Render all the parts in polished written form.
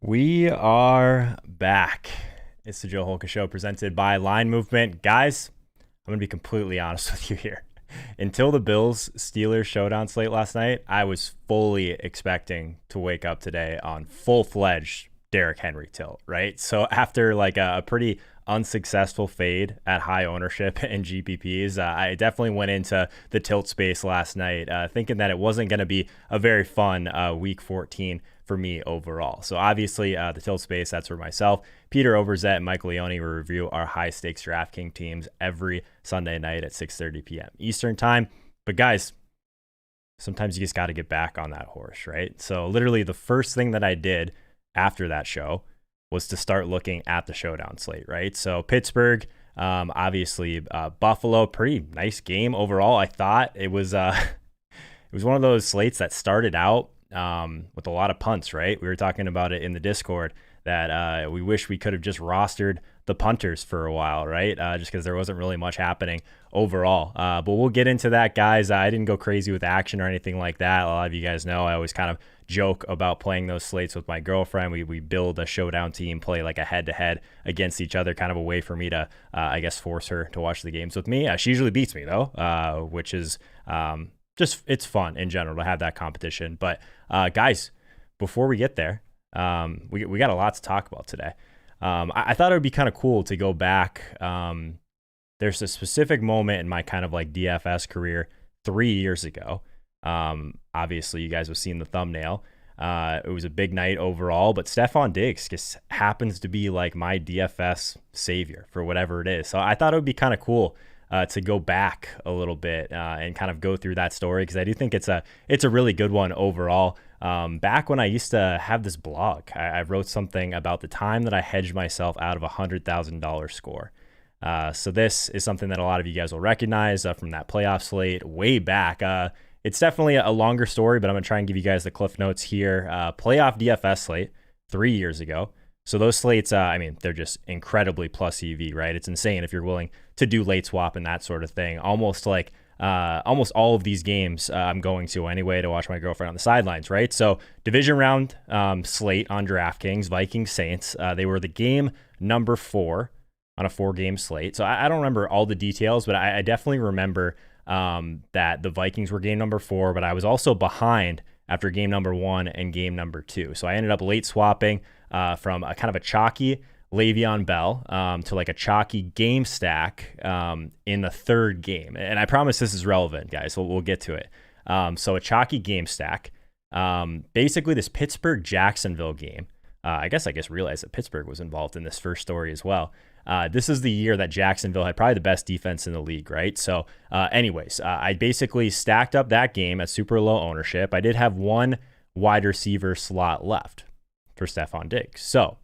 We are back. It's the Joe Holka Show presented by Line Movement. Guys, I'm going to be completely honest with you here. Until the Bills-Steelers showdown slate last night, I was fully expecting to wake up today on full-fledged Derrick Henry tilt, right? So after like a pretty unsuccessful fade at high ownership in GPPs, I definitely went into the tilt space last night thinking that it wasn't going to be a very fun week 14 for me overall. So obviously the tilt space, that's for myself, Peter Overzet, and Mike Leone. We review our high stakes DraftKings teams every Sunday night at 6:30 p.m. Eastern time. But guys, sometimes you just got to get back on that horse, right? So literally the first thing that I did after that show was to start looking at the showdown slate, right? So Pittsburgh, obviously Buffalo, pretty nice game overall. I thought it was it was one of those slates that started out with a lot of punts, right? We were talking about it in the Discord that we wish we could have just rostered the punters for a while, right? Just because there wasn't really much happening overall. But we'll get into that, guys. I didn't go crazy with action or anything like that. A lot of you guys know I always kind of joke about playing those slates with my girlfriend. We build a showdown team, play like a head-to-head against each other, kind of a way for me to, I guess, force her to watch the games with me. She usually beats me, though, which is just, it's fun in general to have that competition. But guys, before we get there, we got a lot to talk about today. I thought it would be kind of cool to go back. There's a specific moment in my kind of like DFS career 3 years ago. Obviously, you guys have seen the thumbnail. It was a big night overall, but Stefon Diggs just happens to be like my DFS savior for whatever it is. So I thought it would be kind of cool to go back a little bit and kind of go through that story, because I do think it's a really good one overall. Back when I used to have this blog, I wrote something about the time that I hedged myself out of $100,000 score. So this is something that a lot of you guys will recognize from that playoff slate way back. It's definitely a longer story, but I'm going to try and give you guys the cliff notes here. Playoff DFS slate 3 years ago. So those slates, I mean, they're just incredibly plus EV, right? It's insane if you're willing to do late swap and that sort of thing. Almost like almost all of these games I'm going to anyway to watch my girlfriend on the sidelines, right? So division round slate on DraftKings, Vikings Saints. They were the game number 4 on a 4-game slate. So I don't remember all the details, but I definitely remember that the Vikings were game number 4, but I was also behind after game number 1 and game number 2. So I ended up late swapping from a kind of a chalky Le'Veon Bell to like a chalky game stack in the 3rd game. And I promise this is relevant, guys. So we'll get to it. So a chalky game stack. Basically, this Pittsburgh-Jacksonville game. I guess realized that Pittsburgh was involved in this first story as well. This is the year that Jacksonville had probably the best defense in the league, right? So anyways, I basically stacked up that game at super low ownership. I did have one wide receiver slot left for Stefon Diggs. So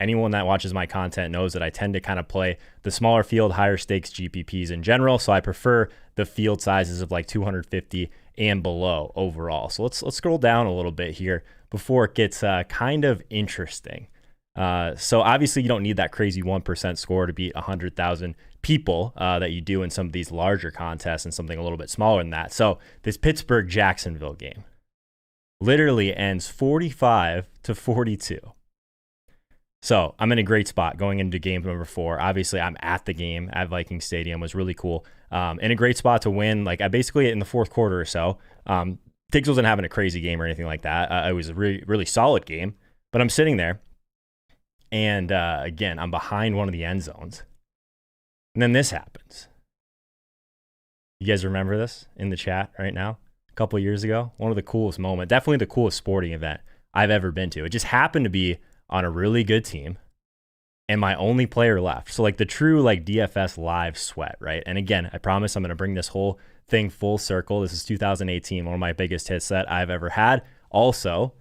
anyone that watches my content knows that I tend to kind of play the smaller field, higher stakes GPPs in general. So I prefer the field sizes of like 250 and below overall. So let's scroll down a little bit here before it gets kind of interesting. So obviously you don't need that crazy 1% score to beat 100,000 people that you do in some of these larger contests and something a little bit smaller than that. So this Pittsburgh-Jacksonville game literally ends 45-42. So I'm in a great spot going into game number 4. Obviously, I'm at the game at Viking Stadium. It was really cool. In a great spot to win. Like I basically in the 4th quarter or so, Diggs wasn't having a crazy game or anything like that. It was a really, really solid game, but I'm sitting there. And again, I'm behind one of the end zones. And then this happens. You guys remember this in the chat right now? A couple of years ago, one of the coolest moments, definitely the coolest sporting event I've ever been to. It just happened to be on a really good team and my only player left. So like the true like DFS live sweat, right? And again, I promise I'm going to bring this whole thing full circle. This is 2018, one of my biggest hits that I've ever had. Also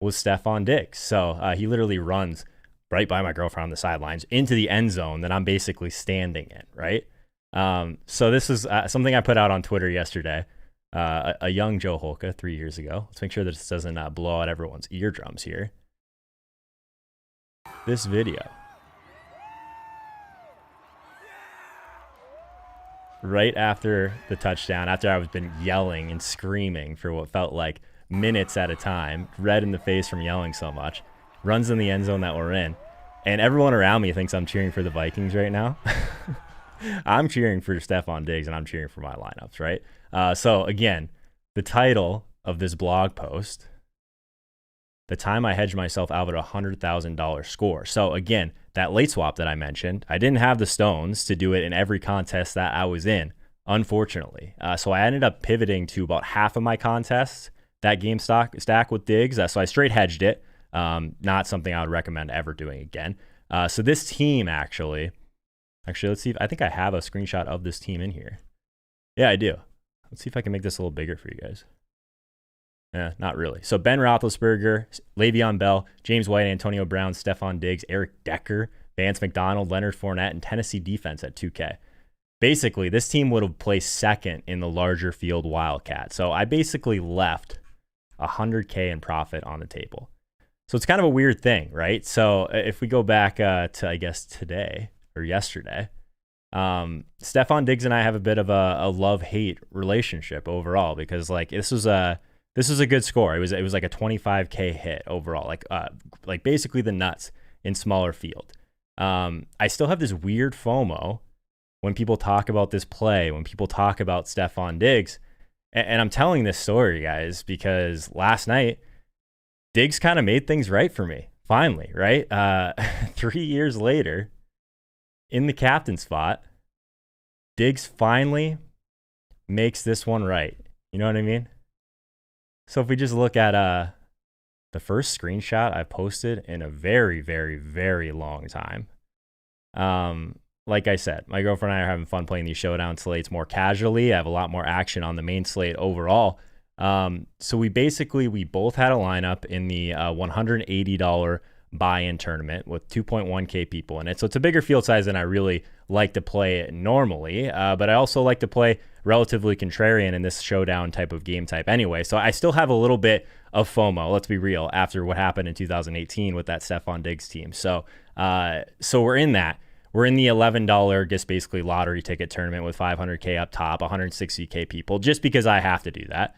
was Stefon Diggs. So he literally runs right by my girlfriend on the sidelines into the end zone that I'm basically standing in, right? So this is something I put out on Twitter yesterday. A young Joe Holka 3 years ago. Let's make sure that this doesn't blow out everyone's eardrums here. This video. Right after the touchdown, after I've been yelling and screaming for what felt like minutes at a time, red in the face from yelling so much. runs in the end zone that we're in. And everyone around me thinks I'm cheering for the Vikings right now. I'm cheering for Stephon Diggs, and I'm cheering for my lineups, right? So, again, the title of this blog post, the time I hedged myself out at $100,000 score. So, again, that late swap that I mentioned, I didn't have the stones to do it in every contest that I was in, unfortunately. So I ended up pivoting to about half of my contests, that game stack with Diggs. So I straight hedged it. Not something I would recommend ever doing again. So this team actually, let's see. I think I have a screenshot of this team in here. Yeah, I do. Let's see if I can make this a little bigger for you guys. Yeah, not really. So Ben Roethlisberger, Le'Veon Bell, James White, Antonio Brown, Stephon Diggs, Eric Decker, Vance McDonald, Leonard Fournette, and Tennessee defense at 2K. Basically, this team would have placed second in the larger field Wildcat. So I basically left $100K in profit on the table. So it's kind of a weird thing, right? So if we go back to, I guess, today or yesterday, Stephon Diggs and I have a bit of a love-hate relationship overall, because like this was a good score. It was like a 25K hit overall, like basically the nuts in smaller field. I still have this weird FOMO when people talk about this play, when people talk about Stephon Diggs, and I'm telling this story, guys, because last night Diggs kind of made things right for me, finally, right? 3 years later, in the captain spot, Diggs finally makes this one right. You know what I mean? So if we just look at the first screenshot I posted in a very, very, very long time. Like I said, my girlfriend and I are having fun playing these showdown slates more casually. I have a lot more action on the main slate overall. So we both had a lineup in the $180 buy-in tournament with 2.1K people in it. So it's a bigger field size than I really like to play it normally. But I also like to play relatively contrarian in this showdown type of game type anyway. So I still have a little bit of FOMO, let's be real, after what happened in 2018 with that Stephon Diggs team. So we're in that. We're in the $11, just basically lottery ticket tournament with 500K up top, 160K people, just because I have to do that.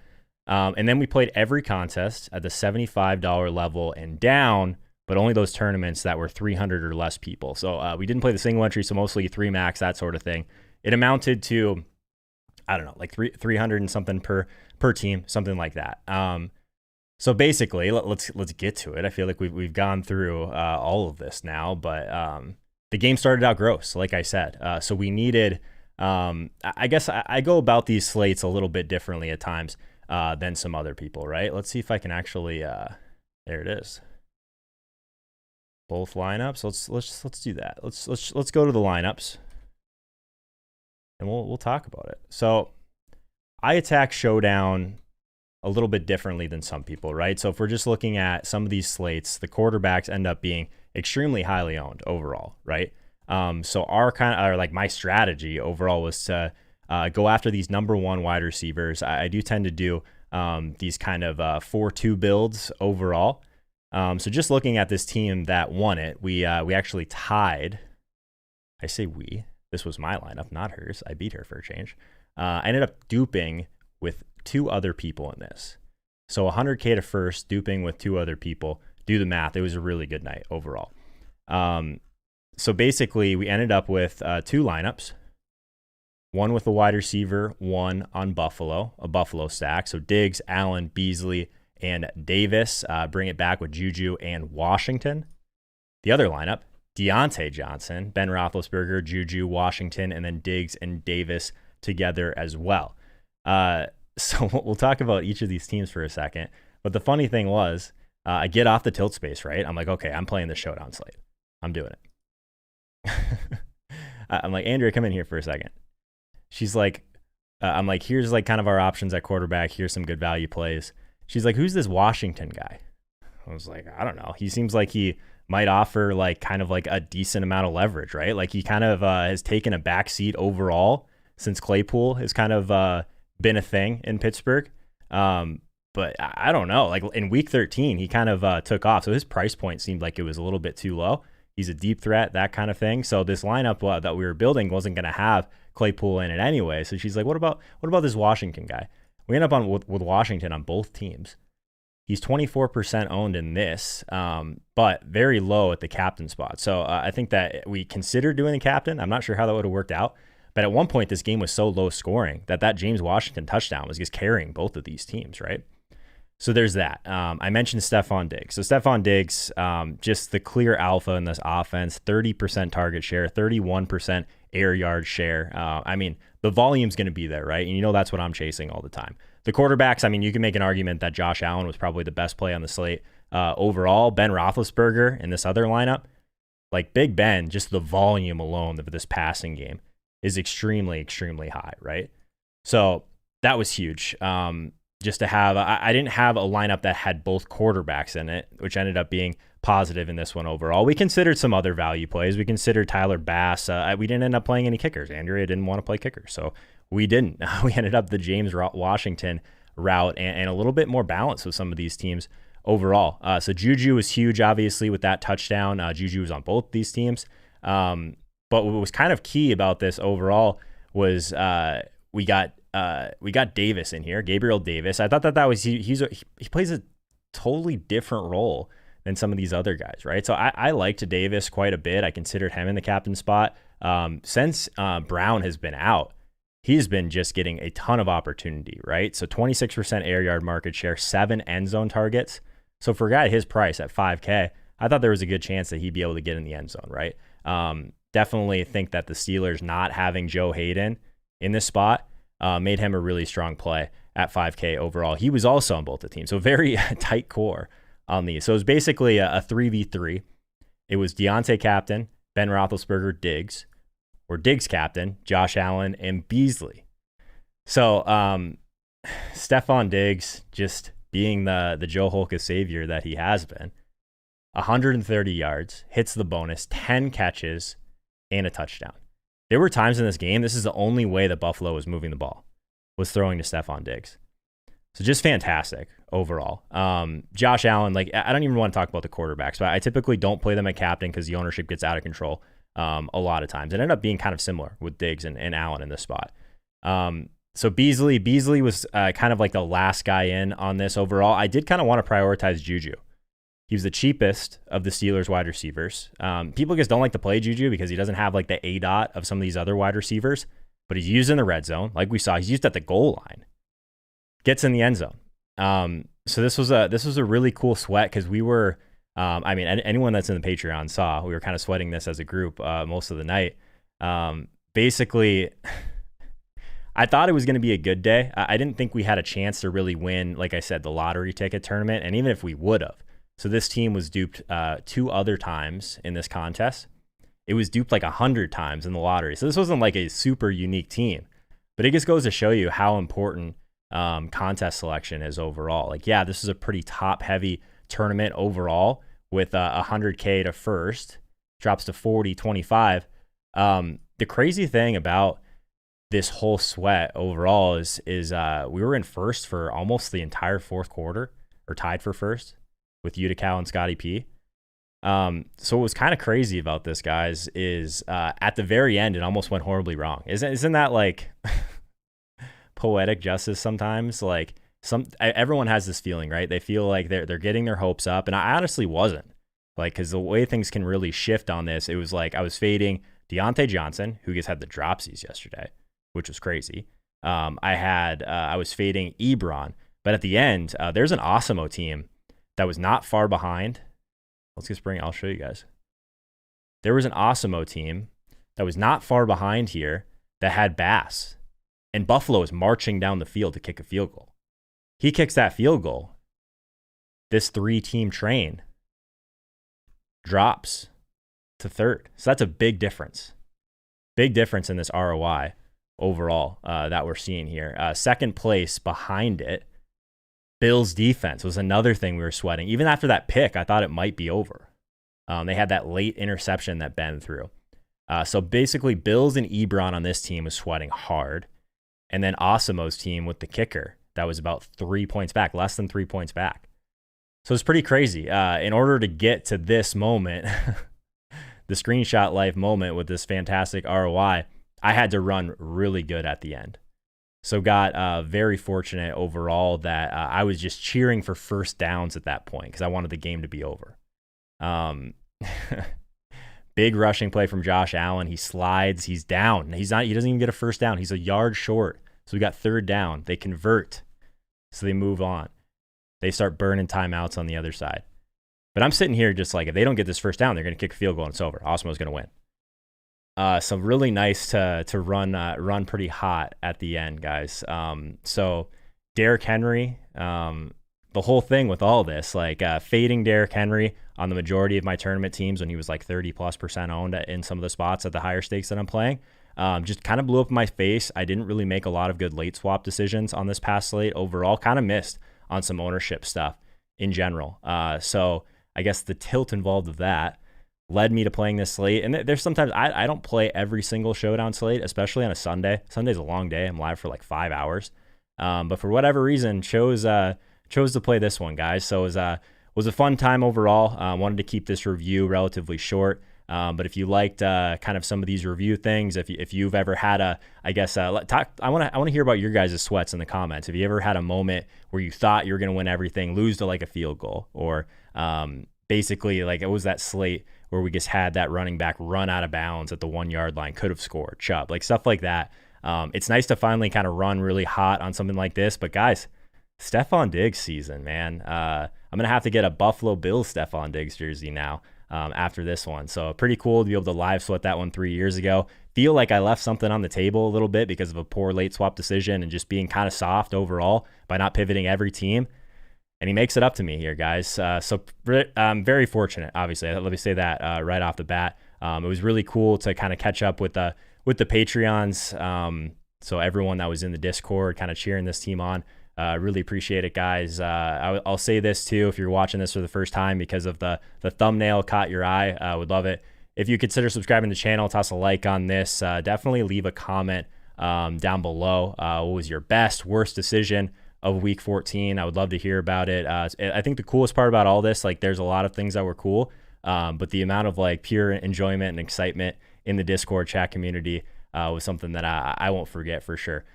And then we played every contest at the $75 level and down, but only those tournaments that were 300 or less people. So we didn't play the single entry, so mostly 3 max, that sort of thing. It amounted to, I don't know, like 300 and something per team, something like that. So basically, let's get to it. I feel like we've gone through all of this now, but the game started out gross, like I said. So we needed, I guess I go about these slates a little bit differently at times than some other people, right? Let's see if I can actually, there it is. Both lineups. Let's do that. Let's go to the lineups, and we'll talk about it. So I attack Showdown a little bit differently than some people, right? So if we're just looking at some of these slates, the quarterbacks end up being extremely highly owned overall, right? So my strategy overall was to go after these number one wide receivers. I do tend to do these kind of 4-2 builds overall. So just looking at this team that won it, we actually tied. I say we. This was my lineup, not hers. I beat her for a change. I ended up duping with 2 other people in this. So 100K to first, duping with 2 other people. Do the math. It was a really good night overall. So basically, we ended up with 2 lineups. One with a wide receiver, one on Buffalo, a Buffalo stack. So Diggs, Allen, Beasley, and Davis. Bring it back with Juju and Washington. The other lineup, Deontay Johnson, Ben Roethlisberger, Juju, Washington, and then Diggs and Davis together as well. So we'll talk about each of these teams for a second. But the funny thing was, I get off the tilt space, right? I'm like, okay, I'm playing the showdown slate. I'm doing it. I'm like, Andrea, come in here for a second. She's like, I'm like, here's like kind of our options at quarterback. Here's some good value plays. She's like, who's this Washington guy? I was like, I don't know. He seems like he might offer like kind of like a decent amount of leverage, right? Like he kind of has taken a back seat overall since Claypool has kind of been a thing in Pittsburgh. But I don't know. Like in week 13, he kind of took off. So his price point seemed like it was a little bit too low. He's a deep threat, that kind of thing. So this lineup that we were building wasn't going to have Claypool in it anyway. So she's like, what about this Washington guy? We end up with Washington on both teams. He's 24% owned in this, but very low at the captain spot. So I think that we considered doing the captain. I'm not sure how that would have worked out. But at one point, this game was so low scoring that James Washington touchdown was just carrying both of these teams, right? So there's that. I mentioned Stephon Diggs. So Stephon Diggs, just the clear alpha in this offense, 30% target share, 31% air yard share. I mean, the volume's going to be there, right? And you know that's what I'm chasing all the time. The quarterbacks, I mean, you can make an argument that Josh Allen was probably the best play on the slate. Overall, Ben Roethlisberger in this other lineup, like Big Ben, just the volume alone of this passing game is extremely, extremely high, right? So that was huge. Just to have, I didn't have a lineup that had both quarterbacks in it, which ended up being positive in this one overall. We considered some other value plays. We considered Tyler Bass. We didn't end up playing any kickers. Andrea didn't want to play kickers, so we didn't. We ended up the James Washington route and a little bit more balance with some of these teams overall. So Juju was huge, obviously, with that touchdown. Juju was on both these teams. But what was kind of key about this overall was we got Davis in here, Gabriel Davis. I thought that was he plays a totally different role than some of these other guys, right? So I liked Davis quite a bit. I considered him in the captain spot. Since Brown has been out, he's been just getting a ton of opportunity, right? So 26% air yard market share, 7 end zone targets. So for a guy at his price at 5K, I thought there was a good chance that he'd be able to get in the end zone, right? Definitely think that the Steelers not having Joe Hayden in this spot made him a really strong play at 5K overall. He was also on both the teams, so very tight core on these. So it was basically a 3v3. It was Deontay captain, Ben Roethlisberger, Diggs, or Diggs captain, Josh Allen, and Beasley. So Stephon Diggs just being the Joe Holka savior that he has been, 130 yards, hits the bonus, 10 catches, and a touchdown. There were times in this game, this is the only way that Buffalo was moving the ball, was throwing to Stephon Diggs. So just fantastic overall. Josh Allen, like, I don't even want to talk about the quarterbacks, but I typically don't play them at captain because the ownership gets out of control a lot of times. It ended up being kind of similar with Diggs and Allen in this spot. So Beasley was kind of like the last guy in on this overall. I did kind of want to prioritize Juju. He was the cheapest of the Steelers wide receivers. People just don't like to play Juju because he doesn't have like the ADOT of some of these other wide receivers, but he's used in the red zone. Like we saw, he's used at the goal line, gets in the end zone. So this was a really cool sweat because we were, I mean, anyone that's in the Patreon saw, we were kind of sweating this as a group most of the night. Basically, I thought it was going to be a good day. I didn't think we had a chance to really win, like I said, the lottery ticket tournament. And even if we would have, so this team was duped 2 other times in this contest. It was duped like 100 times in the lottery. So this wasn't like a super unique team, but it just goes to show you how important contest selection is overall. Like, yeah, this is a pretty top heavy tournament overall with 100K to first, drops to 40, 25. The crazy thing about this whole sweat overall is we were in first for almost the entire fourth quarter, or tied for first with Utica and Scotty P. So what was kind of crazy about this, guys, is at the very end, it almost went horribly wrong. Isn't that like poetic justice sometimes? Like everyone has this feeling, right? They feel like they're getting their hopes up, and I honestly wasn't. Like, because the way things can really shift on this, it was like I was fading Deontay Johnson, who just had the dropsies yesterday, which was crazy. I was fading Ebron, but at the end, there's an Osimo team that was not far behind. I'll show you guys. There was an Osimo team that was not far behind here that had Bass, and Buffalo is marching down the field to kick a field goal. He kicks that field goal. This 3-team train drops to third. So that's a big difference. Big difference in this ROI overall that we're seeing here. Second place behind it, Bills defense was another thing we were sweating. Even after that pick, I thought it might be over. They had that late interception that Ben threw. So basically, Bills and Ebron on this team was sweating hard. And then Osimo's team with the kicker, that was about 3 points back, less than 3 points back. So it's pretty crazy. In order to get to this moment, the screenshot life moment with this fantastic ROI, I had to run really good at the end. So got very fortunate overall that I was just cheering for first downs at that point because I wanted the game to be over. Big rushing play from Josh Allen. He slides. He's down. He doesn't even get a first down. He's a yard short. So we got third down. They convert. So they move on. They start burning timeouts on the other side. But I'm sitting here just like, if they don't get this first down, they're going to kick a field goal and it's over. Osmo's going to win. So really nice to run pretty hot at the end, guys. So Derrick Henry, the whole thing with all this, like fading Derrick Henry on the majority of my tournament teams when he was like 30+% owned in some of the spots at the higher stakes that I'm playing, just kind of blew up in my face. I didn't really make a lot of good late swap decisions on this past slate overall. Kind of missed on some ownership stuff in general. So I guess the tilt involved of that led me to playing this slate. And there's sometimes I don't play every single showdown slate, especially on a Sunday. Sunday's a long day. I'm live for like 5 hours. But for whatever reason, chose to play this one, guys. So it was a fun time overall. Wanted to keep this review relatively short. But if you liked kind of some of these review things, if you've ever had I want to hear about your guys' sweats in the comments. If you ever had a moment where you thought you were going to win everything, lose to like a field goal, or basically like it was that slate where we just had that running back run out of bounds at the 1 yard line, could have scored, Chubb, like stuff like that. It's nice to finally kind of run really hot on something like this. But guys, Stephon Diggs season, man. I'm going to have to get a Buffalo Bills Stephon Diggs jersey now after this one. So pretty cool to be able to live sweat that one 3 years ago. Feel like I left something on the table a little bit because of a poor late swap decision and just being kind of soft overall by not pivoting every team. And he makes it up to me here, guys. So I'm very fortunate, obviously. Let me say that right off the bat. It was really cool to kind of catch up with the Patreons. So everyone that was in the Discord kind of cheering this team on. Really appreciate it, guys. I'll say this too, if you're watching this for the first time, because of the thumbnail caught your eye, I would love it if you consider subscribing to the channel, toss a like on this. Definitely leave a comment down below. What was your best, worst decision of week 14? I would love to hear about it. I think the coolest part about all this, like there's a lot of things that were cool, but the amount of like pure enjoyment and excitement in the Discord chat community was something that I won't forget for sure.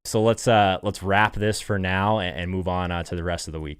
So let's wrap this for now and move on to the rest of the week.